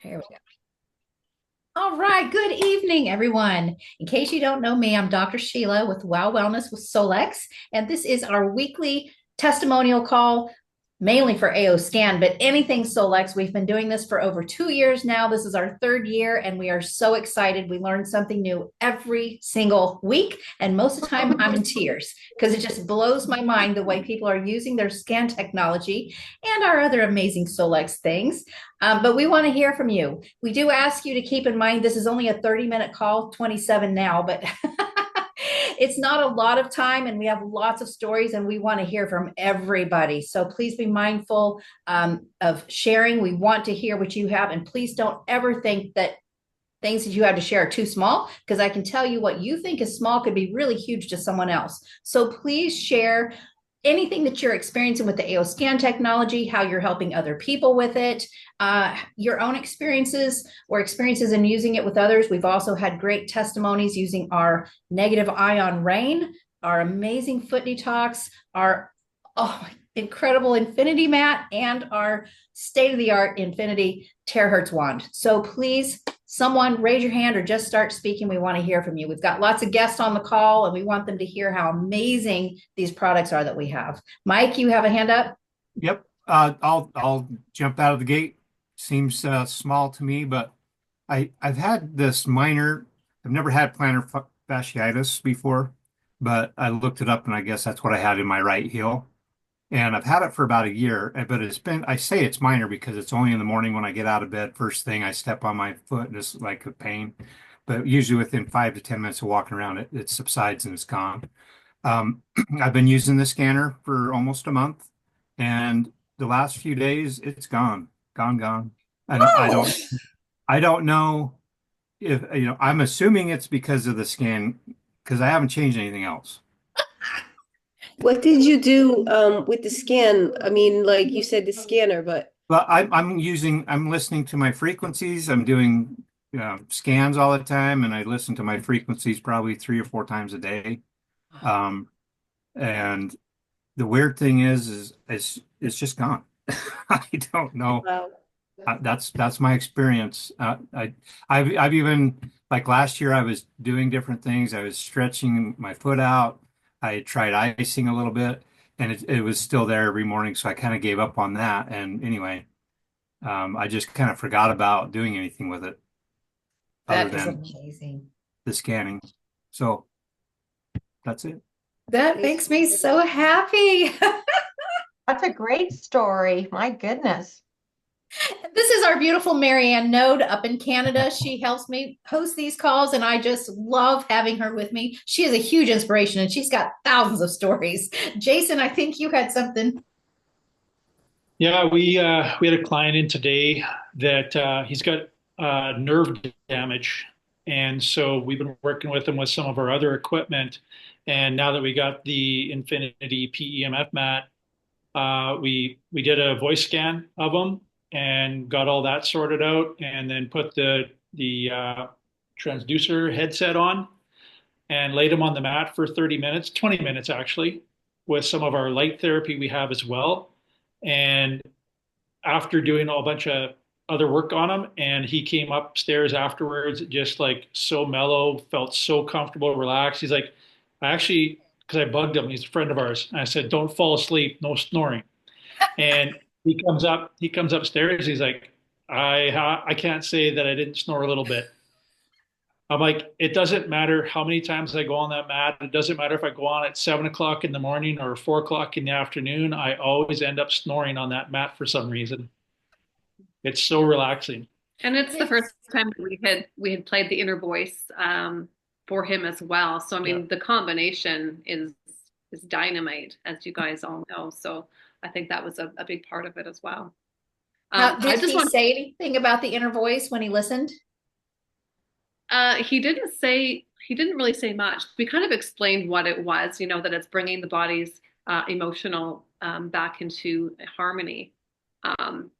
Here we go. All right. Good evening, everyone. In case you don't know me, I'm Dr. Sheila with Wow Wellness with Solex, and this is our weekly testimonial call, mainly for AO Scan, but anything Solex. We've been doing this for over 2 years now. This is our third year, and we are so excited. We learn something new every single week, and most of the time, I'm in tears because it just blows my mind the way people are using their scan technology and our other amazing Solex things. But we want to hear from you. We do ask you to keep in mind this is only a 30-minute call, 27 now, but it's not a lot of time, and we have lots of stories, and we want to hear from everybody. So please be mindful of sharing. We want to hear what you have, and please don't ever think that things that you have to share are too small, because I can tell you what you think is small could be really huge to someone else. So please share anything that you're experiencing with the AO scan technology, how you're helping other people with it, your own experiences or experiences in using it with others. We've also had great testimonies using our negative ion rain, our amazing foot detox, our incredible infinity mat, and our state-of-the-art infinity terahertz wand. So please, someone raise your hand or just start speaking. We want to hear from you. We've got lots of guests on the call, and we want them to hear how amazing these products are that we have. Mike, you have a hand up? Yep. I'll jump out of the gate. Seems small to me, but I've had this minor. I've never had plantar fasciitis before, but I looked it up and I guess that's what I had in my right heel. And I've had it for about a year, but I say it's minor because it's only in the morning when I get out of bed. First thing I step on my foot and it's like a pain. But usually within 5 to 10 minutes of walking around, it subsides and it's gone. Um, I've been using the scanner for almost a month, and the last few days it's gone. And Oh, I don't know if, I'm assuming it's because of the scan because I haven't changed anything else. What did you do with the scan? I mean, like you said, the scanner, but But I'm listening to my frequencies. I'm doing scans all the time, and I listen to my frequencies probably 3 or 4 times a day. Um, and the weird thing is it's just gone. I don't know. wow. That's my experience. I've even like last year I was doing different things. I was stretching my foot out. I tried icing a little bit, and it was still there every morning. So I kind of gave up on that. And anyway, I just kind of forgot about doing anything with it other that is than amazing. the scanning. So that's it. That makes me so happy. That's a great story. My goodness. This is our beautiful Marianne Node up in Canada. She helps me host these calls, and I just love having her with me. She is a huge inspiration, and she's got thousands of stories. Jason, I think you had something. Yeah, we had a client in today that he's got nerve damage, and so we've been working with him with some of our other equipment. And now that we got the Infinity PEMF mat, we did a voice scan of him and got all that sorted out, and then put the transducer headset on and laid him on the mat for 30 minutes, 20 minutes actually, with some of our light therapy we have as well. And after doing a bunch of other work on him, and he came upstairs afterwards just like so mellow, felt so comfortable, relaxed. He's like, I actually, because I bugged him, he's a friend of ours, and I said, don't fall asleep, no snoring. And he comes upstairs, he's like, I can't say that I didn't snore a little bit. I'm like, it doesn't matter how many times I go on that mat. It doesn't matter if I go on at 7 o'clock in the morning or 4 o'clock in the afternoon. I always end up snoring on that mat for some reason. It's so relaxing. And it's the first time that we had played the inner voice for him as well. So I Yeah. mean, the combination is dynamite, as you guys all know. So I think that was a big part of it as well. How I did just he want say anything about the inner voice when he listened? he didn't really say much. We kind of explained what it was, that it's bringing the body's emotional back into harmony. Um,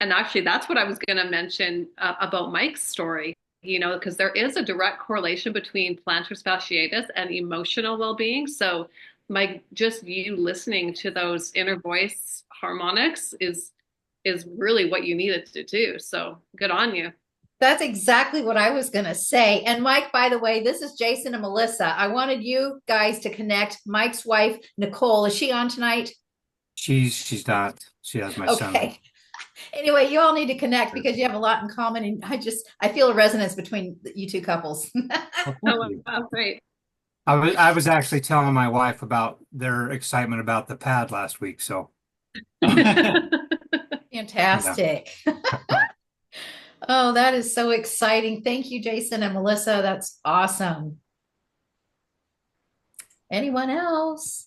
and actually, that's what I was going to mention about Mike's story, because there is a direct correlation between plantar fasciitis and emotional well-being. So, Mike, just you listening to those inner voice harmonics is is really what you needed to do. So good on you. That's exactly what I was going to say. And Mike, by the way, this is Jason and Melissa. I wanted you guys to connect. Mike's wife, Nicole, is she on tonight? She's not. She has my son. Okay. Anyway, you all need to connect because you have a lot in common. And I feel a resonance between you two couples. Well, Oh, thank you. wow, great. I was actually telling my wife about their excitement about the pad last week. So Fantastic. Oh, that is so exciting. Thank you, Jason and Melissa. That's awesome. Anyone else?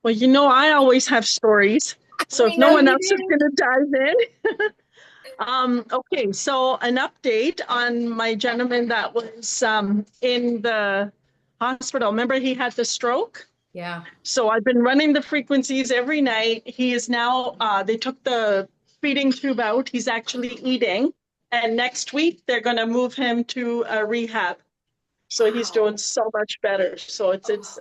Well, I always have stories. So We if no know one you else is do. going to dive in. Okay, so an update on my gentleman that was in the hospital. Remember he had the stroke? Yeah. So I've been running the frequencies every night. He is now, they took the feeding tube out. He's actually eating. And next week, they're going to move him to a rehab. So he's doing so much better. So it's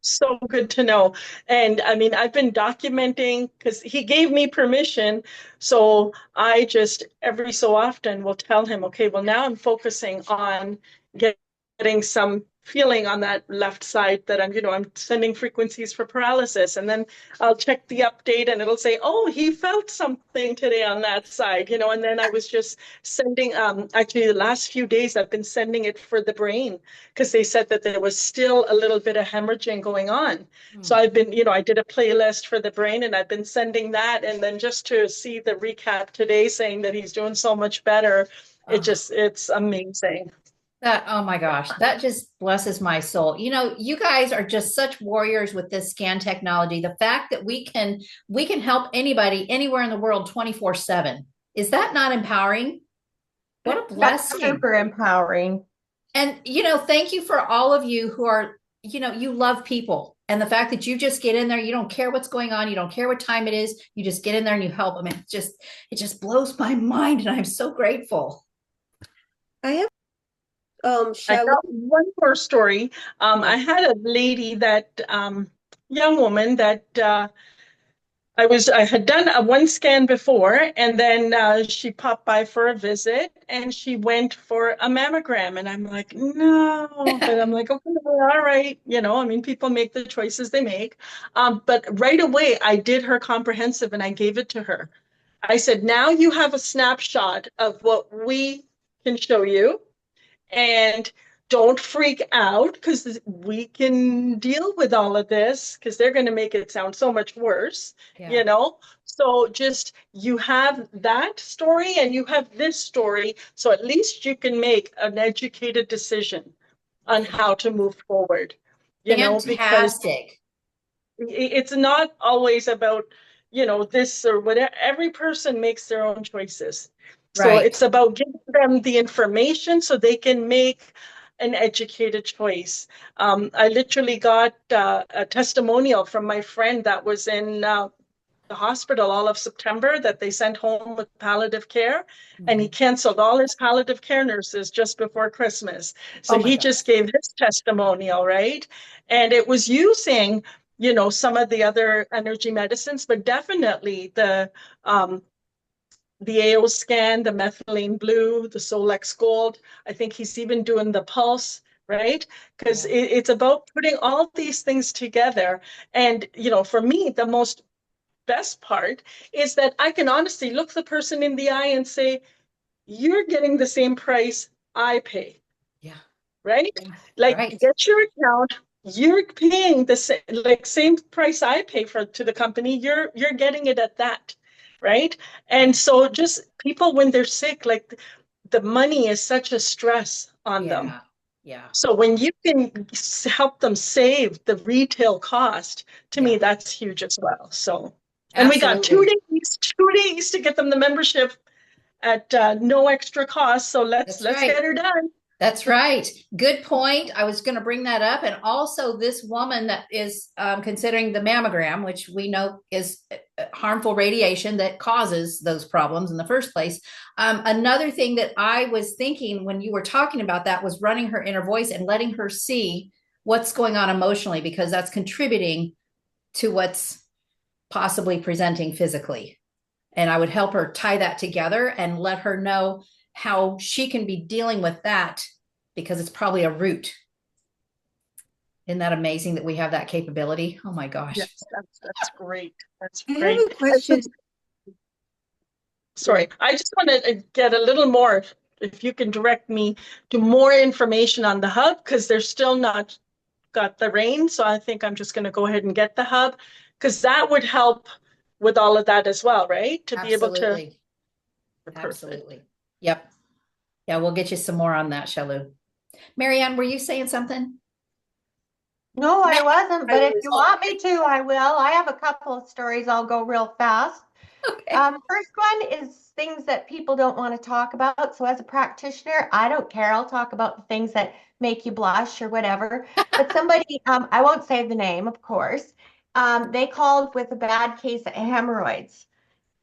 so good to know. And I mean, I've been documenting because he gave me permission. So I just every so often will tell him, okay, well, now I'm focusing on getting some feeling on that left side that I'm sending frequencies for paralysis. And then I'll check the update and it'll say, oh, he felt something today on that side, and then I was just sending, actually the last few days I've been sending it for the brain because they said that there was still a little bit of hemorrhaging going on. So I've been, I did a playlist for the brain and I've been sending that. And then just to see the recap today saying that he's doing so much better, it's amazing. Oh my gosh, that just blesses my soul. You guys are just such warriors with this scan technology. The fact that we can help anybody anywhere in the world 24/7. Is that not empowering? What a That's blessing. super empowering. And thank you for all of you who are, you love people. And the fact that you just get in there, you don't care what's going on, you don't care what time it is, you just get in there and you help them. It just blows my mind, and I'm so grateful. I have I shall got one more story. I had a lady that young woman that I had done one scan before, and then she popped by for a visit, and she went for a mammogram, and I'm like, no, but I'm like, okay, all right, I mean, people make the choices they make. But right away, I did her comprehensive, and I gave it to her. I said, now you have a snapshot of what we can show you. And don't freak out because we can deal with all of this because they're going to make it sound so much worse, Yeah. So just you have that story and you have this story. So at least you can make an educated decision on how to move forward, because Fantastic. it's not always about, this or whatever. Every person makes their own choices. So Right. it's about giving them the information so they can make an educated choice. I literally got a testimonial from my friend that was in the hospital all of September that they sent home with palliative care, and he canceled all his palliative care nurses just before Christmas. So Oh my he gosh. just gave his testimonial, right? And it was using, some of the other energy medicines, but definitely the AO scan, the methylene blue, the Solex gold. I think he's even doing the pulse, right? Because it's about putting all these things together. And, for me, the most best part is that I can honestly look the person in the eye and say, you're getting the same price I pay. Yeah. Right? Yeah. Like, Right. get your account. You're paying the same price I pay to the company. You're getting it at that, right? And so just people when they're sick, like the money is such a stress on them. Yeah. So when you can help them save the retail cost, to me, that's huge as well. So, and we got Absolutely. 2 days to get them the membership at no extra cost. So let's That's right. get her done. That's right. Good point. I was going to bring that up. And also, this woman that is considering the mammogram, which we know is harmful radiation that causes those problems in the first place. Another thing that I was thinking when you were talking about that was running her inner voice and letting her see what's going on emotionally, because that's contributing to what's possibly presenting physically. And I would help her tie that together and let her know how she can be dealing with that because it's probably a root. Isn't that amazing that we have that capability? Oh my gosh. Yes, that's great. That's I have great. a question. Sorry, I just want to get a little more, if you can direct me to more information on the hub, because they're still not got the rain. So I think I'm just going to go ahead and get the hub, because that would help with all of that as well, right? To be able to. Absolutely. Perfect. Absolutely. Yep. Yeah, we'll get you some more on that, Shalou. Marianne, were you saying something? No, I wasn't, but if you Oh. want me to, I will. I have a couple of stories. I'll go real fast. Okay. First one is things that people don't want to talk about. So as a practitioner, I don't care. I'll talk about the things that make you blush or whatever. But somebody, I won't say the name, of course, they called with a bad case of hemorrhoids,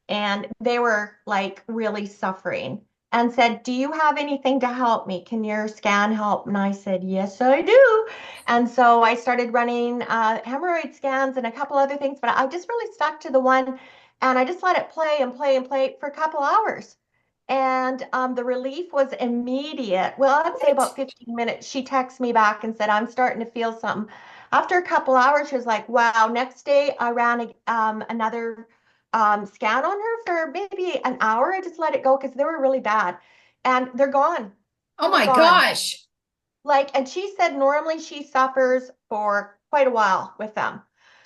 and they were like really suffering and said, "Do you have anything to help me? Can your scan help?" And I said, "Yes, I do." And so I started running hemorrhoid scans and a couple other things, but I just really stuck to the one, and I just let it play and play and play for a couple hours. And the relief was immediate. Well, I'd say about 15 minutes. She texted me back and said, "I'm starting to feel something." After a couple hours, she was like, "Wow." Next day, I ran another scan on her for maybe an hour. I just let it go because they were really bad, and they're gone. Oh They were my gone. gosh. Like, and she said normally she suffers for quite a while with them.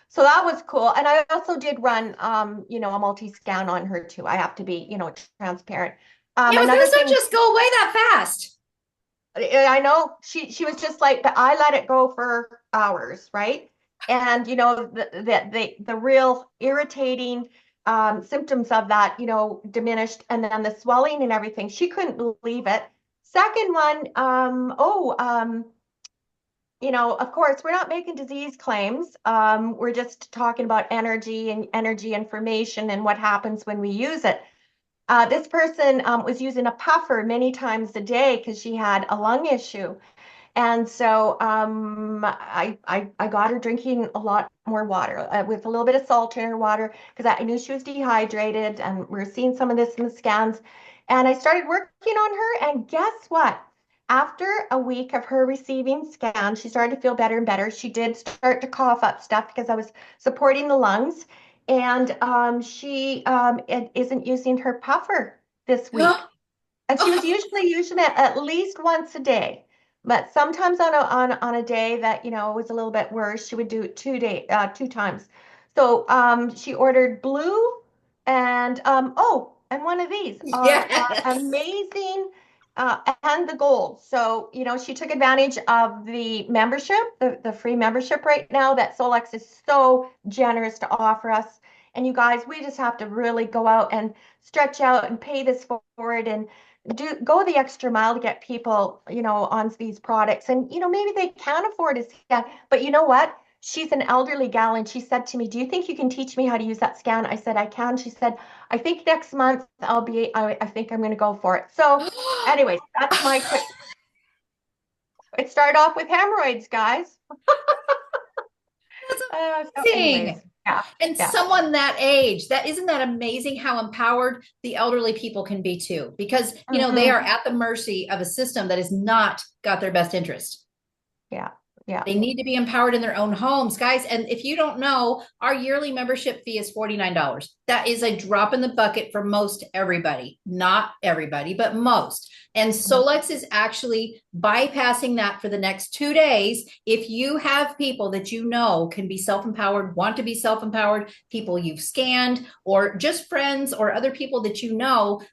So that was cool. And I also did run, a multi-scan on her too. I have to be, transparent. Yeah, but Another those don't thing, just go away that fast. I know she was just like, but I let it go for hours, right? And the real irritating symptoms of that, diminished, and then the swelling and everything. She couldn't believe it. Second one, of course, we're not making disease claims. We're just talking about energy and energy information and what happens when we use it. This person was using a puffer many times a day because she had a lung issue. And so I got her drinking a lot more water with a little bit of salt in her water because I knew she was dehydrated, and we are seeing some of this in the scans. And I started working on her, and guess what? After a week of her receiving scans, she started to feel better and better. She did start to cough up stuff because I was supporting the lungs. And she isn't using her puffer this week. And she was usually using it at least once a day. But sometimes on a day that was a little bit worse, she would do it 2 times. So she ordered blue and and one of these are Yes. amazing, and the gold. So she took advantage of the membership, the free membership right now that Solex is so generous to offer us. And you guys, we just have to really go out and stretch out and pay this forward and go the extra mile to get people, on these products. And, maybe they can't afford a scan, but you know what? She's an elderly gal, and she said to me, "Do you think you can teach me how to use that scan?" I said, "I can." She said, "I think next month I think I'm going to go for it." So anyways, that's my quick. It started off with hemorrhoids, guys. That's So amazing. anyways, yeah. And Yeah. someone that age, that isn't that amazing how empowered the elderly people can be too, because they are at the mercy of a system that has not got their best interest. Yeah. Yeah. They need to be empowered in their own homes, guys. And if you don't know, our yearly membership fee is $49. That is a drop in the bucket for most everybody. Not everybody, but most. And Solex is actually bypassing that for the next 2 days. If you have people that can be self-empowered, want to be self-empowered, people you've scanned, or just friends or other people that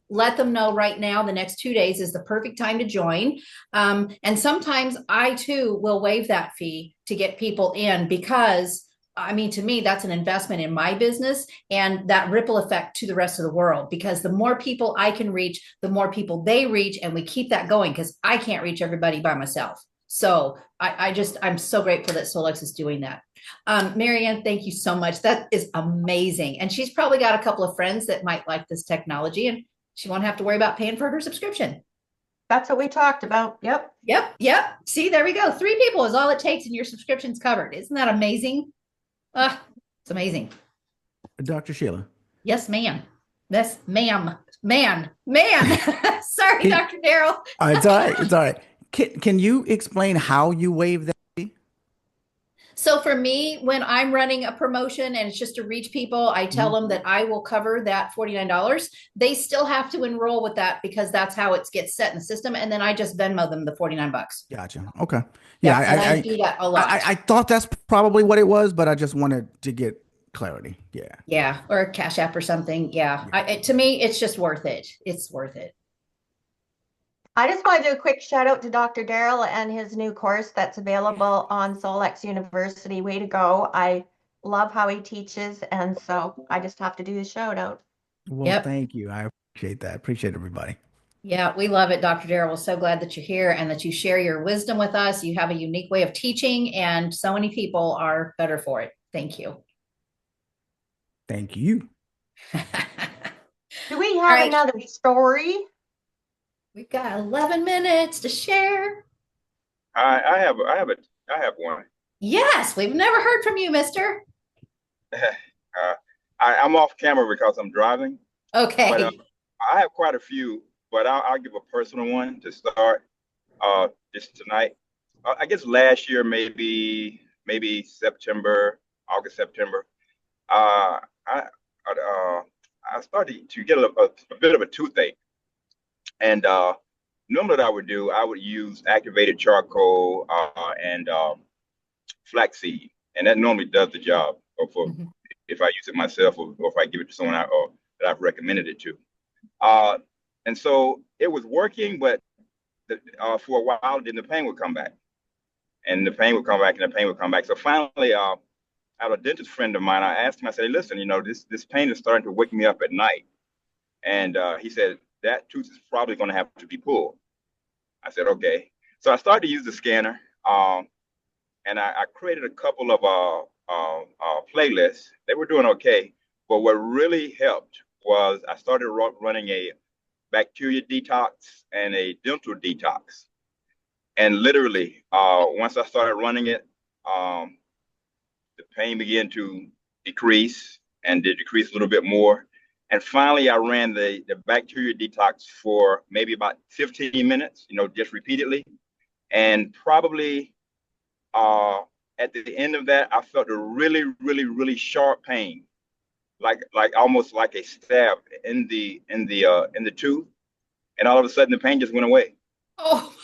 let them know right now the next 2 days is the perfect time to join. And sometimes I too will waive that fee to get people in because to me, that's an investment in my business and that ripple effect to the rest of the world, because the more people I can reach, the more people they reach, and we keep that going because I can't reach everybody by myself. So I'm so grateful that Solex is doing that. Marianne, thank you so much. That is amazing. And she's probably got a couple of friends that might like this technology, and she won't have to worry about paying for her subscription. That's what we talked about. Yep. Yep. See, there we go. 3 people is all it takes and your subscription's covered. Isn't that amazing? It's amazing. Dr. Sheila. Yes, ma'am. This man. Sorry, Can, Dr. Darrell. it's all right. It's all right. Can you explain how you waive that fee? So for me, when I'm running a promotion and it's just to reach people, I tell them that I will cover that $49. They still have to enroll with that because that's how it gets set in the system. And then I just Venmo them the $49. Gotcha. Okay. Yeah, Yeah, and I do that a lot. I thought that's probably what it was, but I just wanted to get clarity. Yeah. Yeah, or a Cash App or something. Yeah, Yeah. to me, it's just worth it. It's worth it. I just want to do a quick shout out to Dr. Darrell and his new course that's available on Solex University. Way to go. I love how he teaches. And so I just have to do the shout out. Well, Yep. thank you. I appreciate that. Appreciate everybody. Yeah, we love it, Dr. Darrell. We're so glad that you're here and that you share your wisdom with us. You have a unique way of teaching, and so many people are better for it. Thank you. Thank you. Do we All have right. another story? We've got 11 minutes to share. I have one. Yes, we've never heard from you, mister. I'm off camera because I'm driving, Okay. but I have quite a few. But I'll give a personal one to start. Just tonight. I guess last year, maybe September, August, September. Uh, I I started to get a bit of a toothache, and normally what I would use activated charcoal and flaxseed, and that normally does the job. Or for Mhm. if I use it myself, or if I give it to someone or that I've recommended it to. Uh, and so it was working, but for a while, then the pain would come back, and the pain would come back, and the pain would come back. So finally, I had a dentist friend of mine. I asked him, I said, "Listen, this pain is starting to wake me up at night." And he said, "That tooth is probably going to have to be pulled." I said, "Okay." So I started to use the scanner, and I created a couple of playlists. They were doing okay. But what really helped was I started running a bacteria detox and a dental detox. And literally, once I started running it, the pain began to decrease and did decrease a little bit more. And finally, I ran the bacteria detox for maybe about 15 minutes, just repeatedly. And probably at the end of that, I felt a really, really, really sharp pain, like almost like a stab in the tooth. And all of a sudden, the pain just went away. Oh,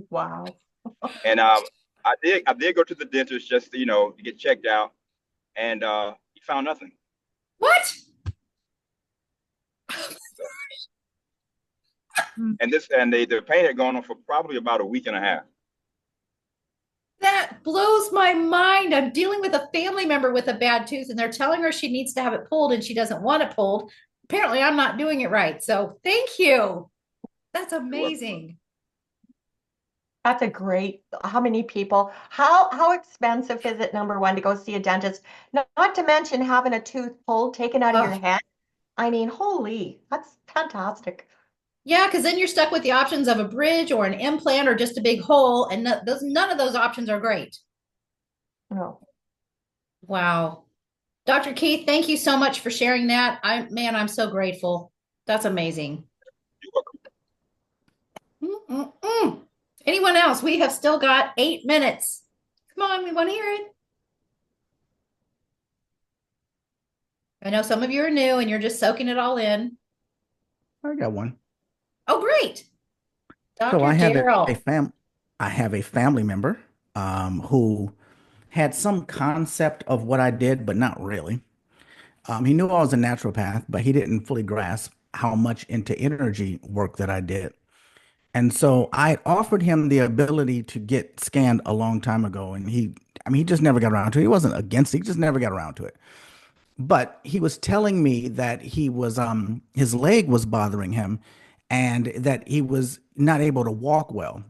Wow. And I did go to the dentist just to get checked out, and he found nothing. what? And the pain had gone on for probably about a week and a half. That blows my mind. I'm dealing with a family member with a bad tooth, and they're telling her she needs to have it pulled, and she doesn't want it pulled. Apparently, I'm not doing it right. So, thank you. That's amazing. That's a great, how many people, how expensive is it, number one, to go see a dentist? Not to mention having a tooth pulled, taken out of your Oh, head. I mean, holy, that's fantastic. yeah, because then you're stuck with the options of a bridge or an implant or just a big hole, and none of those options are great. No. Wow. Dr. Keith, thank you so much for sharing that. I'm so grateful. That's amazing. You're welcome. Mm-mm-mm. Anyone else? We have still got 8 minutes. Come on, we want to hear it. I know some of you are new and you're just soaking it all in. I got one. Oh, great. So Dr. Darrell. I have a family member who had some concept of what I did, but not really. He knew I was a naturopath, but he didn't fully grasp how much into energy work that I did. And so I offered him the ability to get scanned a long time ago, and he just never got around to it. He wasn't against it, he just never got around to it. But he was telling me that his leg was bothering him and that he was not able to walk well.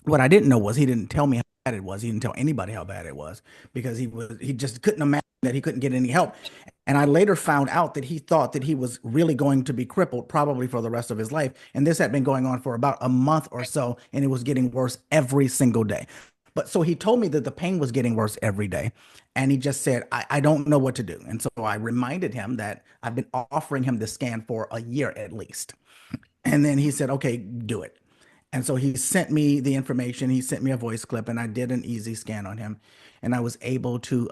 What I didn't know was he didn't tell me how bad it was. He didn't tell anybody how bad it was because he just couldn't imagine that he couldn't get any help. And I later found out that he thought that he was really going to be crippled probably for the rest of his life. And this had been going on for about a month or so, and it was getting worse every single day. But so he told me that the pain was getting worse every day. And he just said, I don't know what to do. And so I reminded him that I've been offering him the scan for a year at least. And then he said, okay, do it. And so he sent me the information. He sent me a voice clip, and I did an easy scan on him. And I was able to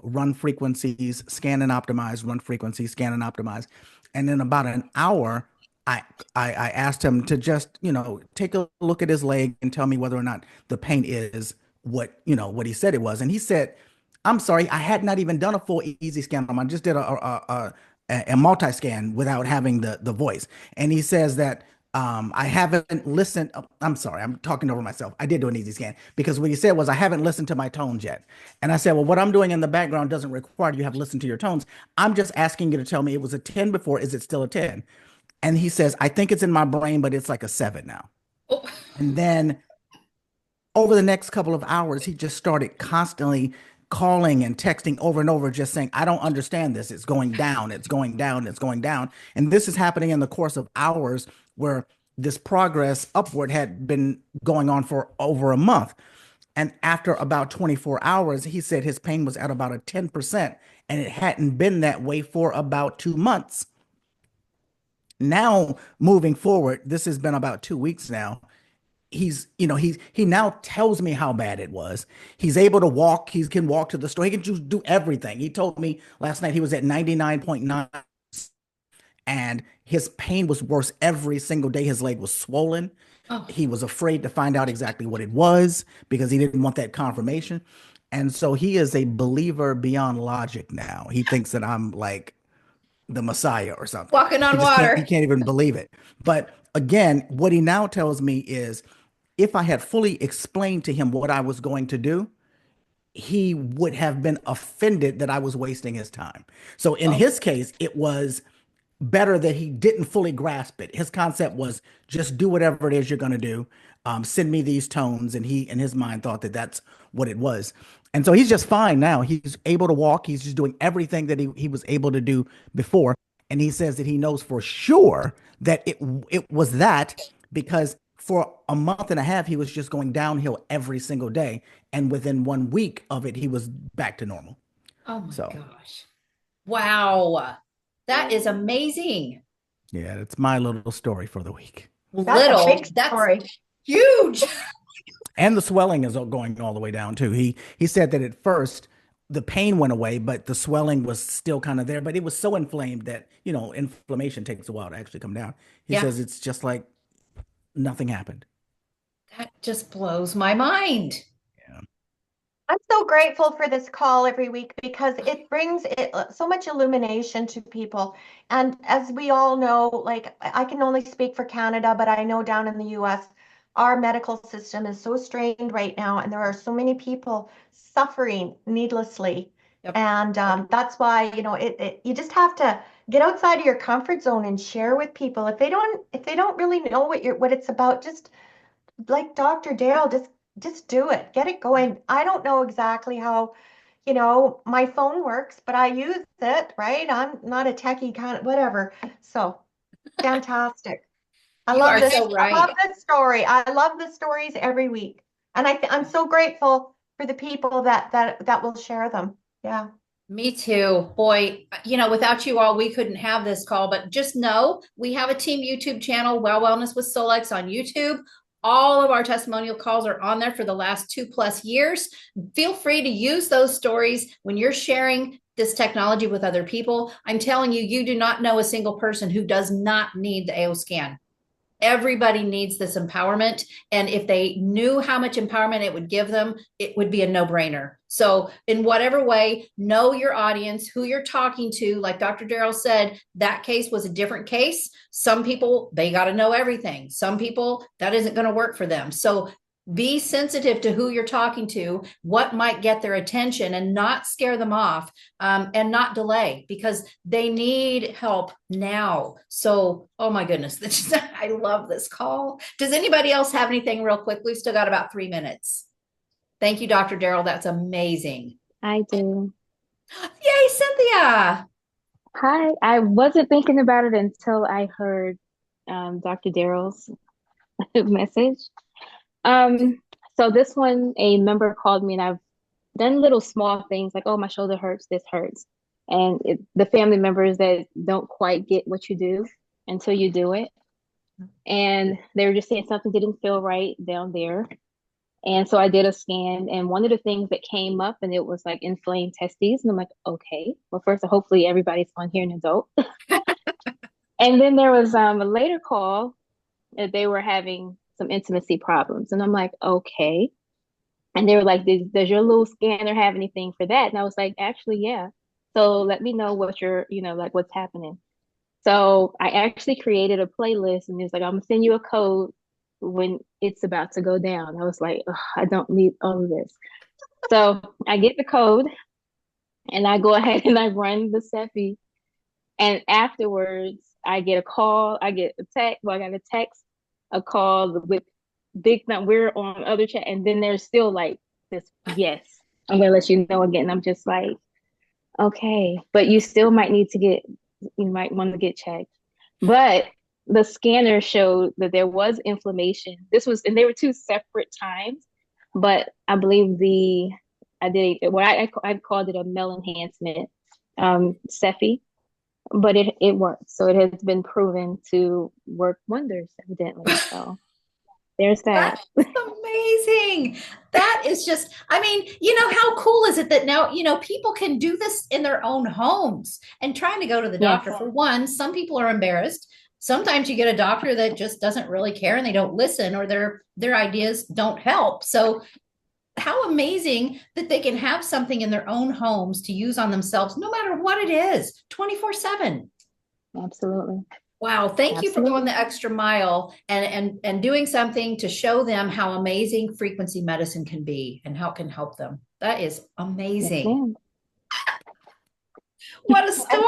run frequencies, scan and optimize, run frequencies, scan and optimize. And in about an hour, I, I asked him to just, take a look at his leg and tell me whether or not the pain is what he said it was. And he said, I'm sorry, I had not even done a full easy scan on him. I just did a multi-scan without having the voice. And he says that I haven't listened. I'm sorry, I'm talking over myself. I did do an easy scan because what he said was, I haven't listened to my tones yet. And I said, well, what I'm doing in the background doesn't require you have listened to your tones. I'm just asking you to tell me it was a 10 before. Is it still a 10? And he says, I think it's in my brain, but it's like a 7 now. Oh. And then over the next couple of hours, he just started constantly calling and texting over and over, just saying, I don't understand this. It's going down, it's going down, it's going down. And this is happening in the course of hours where this progress upward had been going on for over a month. And after about 24 hours, he said his pain was at about a 10%, and it hadn't been that way for about 2 months. Now, moving forward, this has been about 2 weeks now. He now tells me how bad it was. He's able to walk. He can walk to the store. He can just do everything. He told me last night he was at 99.9, and his pain was worse every single day. His leg was swollen. Oh. He was afraid to find out exactly what it was because he didn't want that confirmation. And so he is a believer beyond logic now. He thinks that I'm like the Messiah or something. Walking on water. He can't even believe it. But again, what he now tells me is, if I had fully explained to him what I was going to do, he would have been offended that I was wasting his time. So in his case, it was better that he didn't fully grasp it. His concept was, just do whatever it is you're going to do. Send me these tones. And he, in his mind, thought that that's what it was. And so he's just fine now. He's able to walk. He's just doing everything that he was able to do before. And he says that he knows for sure that it was that, because for a month and a half, he was just going downhill every single day. And within 1 week of it, he was back to normal. Oh my gosh. Wow. That is amazing. Yeah, that's my little story for the week. That's a big story. That's huge. And the swelling is going all the way down too. He said that at first the pain went away, but the swelling was still kind of there. But it was so inflamed that, inflammation takes a while to actually come down. He says it's just like nothing happened. That just blows my mind. Yeah. I'm so grateful for this call every week because it brings so much illumination to people. And as we all know, like, I can only speak for Canada, but I know down in the US, our medical system is so strained right now, and there are so many people suffering needlessly. Yep. And that's why, you just have to get outside of your comfort zone and share with people. If they don't really know what it's about, just like Dr. Daryl, just do it. Get it going. I don't know exactly how, my phone works, but I use it, right? I'm not a techie kind of whatever. So fantastic. I You love are this. so right. I love this story. I love the stories every week. And I'm so grateful for the people that will share them. Yeah. Me too. Boy, without you all, we couldn't have this call. But just know we have a team YouTube channel, Well Wellness with Solex, on YouTube. All of our testimonial calls are on there for the last 2+ years. Feel free to use those stories when you're sharing this technology with other people. I'm telling you, you do not know a single person who does not need the AO scan. Everybody needs this empowerment. And if they knew how much empowerment it would give them, it would be a no-brainer. So in whatever way, know your audience, who you're talking to. Like Dr. Daryl said, that case was a different case. Some people, they got to know everything. Some people, that isn't going to work for them. So be sensitive to who you're talking to, what might get their attention, and not scare them off, and not delay, because they need help now. So, oh my goodness, I love this call. Does anybody else have anything real quick? We've still got about 3 minutes. Thank you, Dr. Daryl. That's amazing. I do. Yay, Cynthia. Hi. I wasn't thinking about it until I heard Dr. Daryl's message. So this one, a member called me and I've done little small things like, oh, my shoulder hurts, this hurts. And the family members that don't quite get what you do until you do it. And they were just saying something didn't feel right down there. And so I did a scan, and one of the things that came up, and it was like inflamed testes. And I'm like, okay, well, first, hopefully everybody's on here an adult. And then there was a later call that they were having some intimacy problems. And I'm like, okay. And they were like, does your little scanner have anything for that? And I was like, actually, yeah. So let me know what like what's happening. So I actually created a playlist, and it was like, I'm gonna send you a code when it's about to go down. I was like, I don't need all of this. So I get the code and I go ahead and I run the Cephi. And afterwards, I get a call, I get a text, well, I got a text, a call with big thumb. We're on other chat, and then there's still like this, yes, I'm gonna let you know again. And I'm just like, okay, but you still might need to you might want to get checked. But the scanner showed that there was inflammation. And they were two separate times, but I believe I called it a mel enhancement, Cephi, but it works. So it has been proven to work wonders, evidently. So there's that. That's amazing. That is just, I mean, how cool is it that now, people can do this in their own homes and trying to go to the Yes. doctor. For one, some people are embarrassed. Sometimes you get a doctor that just doesn't really care and they don't listen, or their ideas don't help. So how amazing that they can have something in their own homes to use on themselves, no matter what it is, 24/7. Absolutely. Wow, thank you for going Absolutely. the extra mile and doing something to show them how amazing frequency medicine can be and how it can help them. That is Yes, amazing. ma'am. What a And story.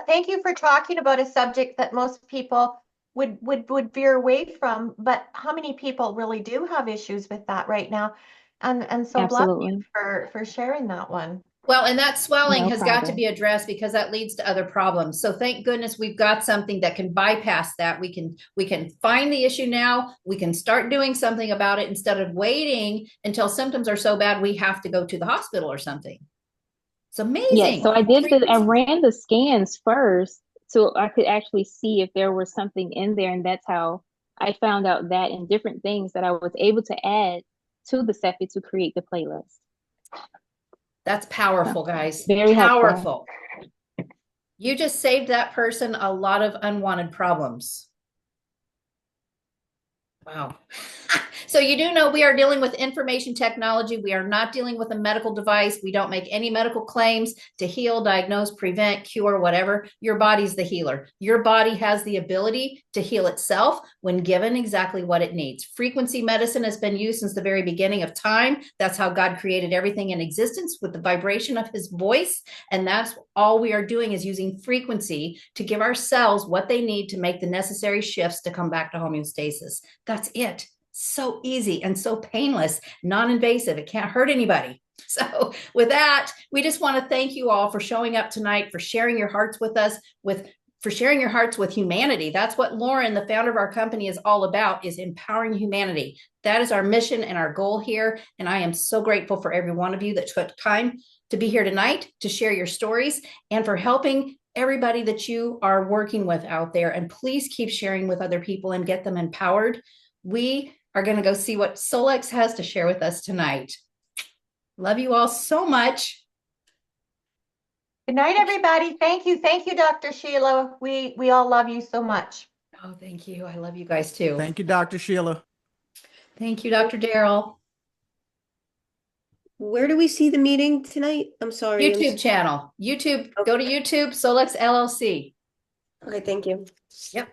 thank you for talking about a subject that most people would veer away from. But how many people really do have issues with that right now? And so bless you Absolutely. for sharing that one. Well, and that swelling No has got to problem. be addressed because that leads to other problems. So thank goodness we've got something that can bypass that. We can find the issue now. We can start doing something about it instead of waiting until symptoms are so bad we have to go to the hospital or something. It's Yes, amazing. so I ran the scans first so I could actually see if there was something in there, and that's how I found out that and different things that I was able to add to the Cephi to create the playlist. That's So powerful, guys. very helpful. Powerful. You just saved that person a lot of unwanted problems. Wow. So you do know we are dealing with information technology. We are not dealing with a medical device. We don't make any medical claims to heal, diagnose, prevent, cure, whatever. Your body's the healer. Your body has the ability to heal itself when given exactly what it needs. Frequency medicine has been used since the very beginning of time. That's how God created everything in existence, with the vibration of his voice. And that's all we are doing, is using frequency to give our cells what they need to make the necessary shifts to come back to homeostasis. That's it. So easy and so painless, non-invasive. It can't hurt anybody. So with that, we just want to thank you all for showing up tonight, for sharing your hearts with us, for sharing your hearts with humanity. That's what Lauren, the founder of our company, is all about, is empowering humanity. That is our mission and our goal here. And I am so grateful for every one of you that took time to be here tonight to share your stories, and for helping everybody that you are working with out there. And please keep sharing with other people and get them empowered. We are going to go see what Solex has to share with us tonight. Love you all so much. Good night, everybody. Thank you. Thank you, Dr. Sheila. We all love you so much. Oh, thank you. I love you guys too. Thank you, Dr. Sheila. Thank you, Dr. Daryl. Where do we see the meeting tonight? I'm sorry. YouTube channel. YouTube. Go to YouTube, Solex LLC. Okay, thank you. Yep.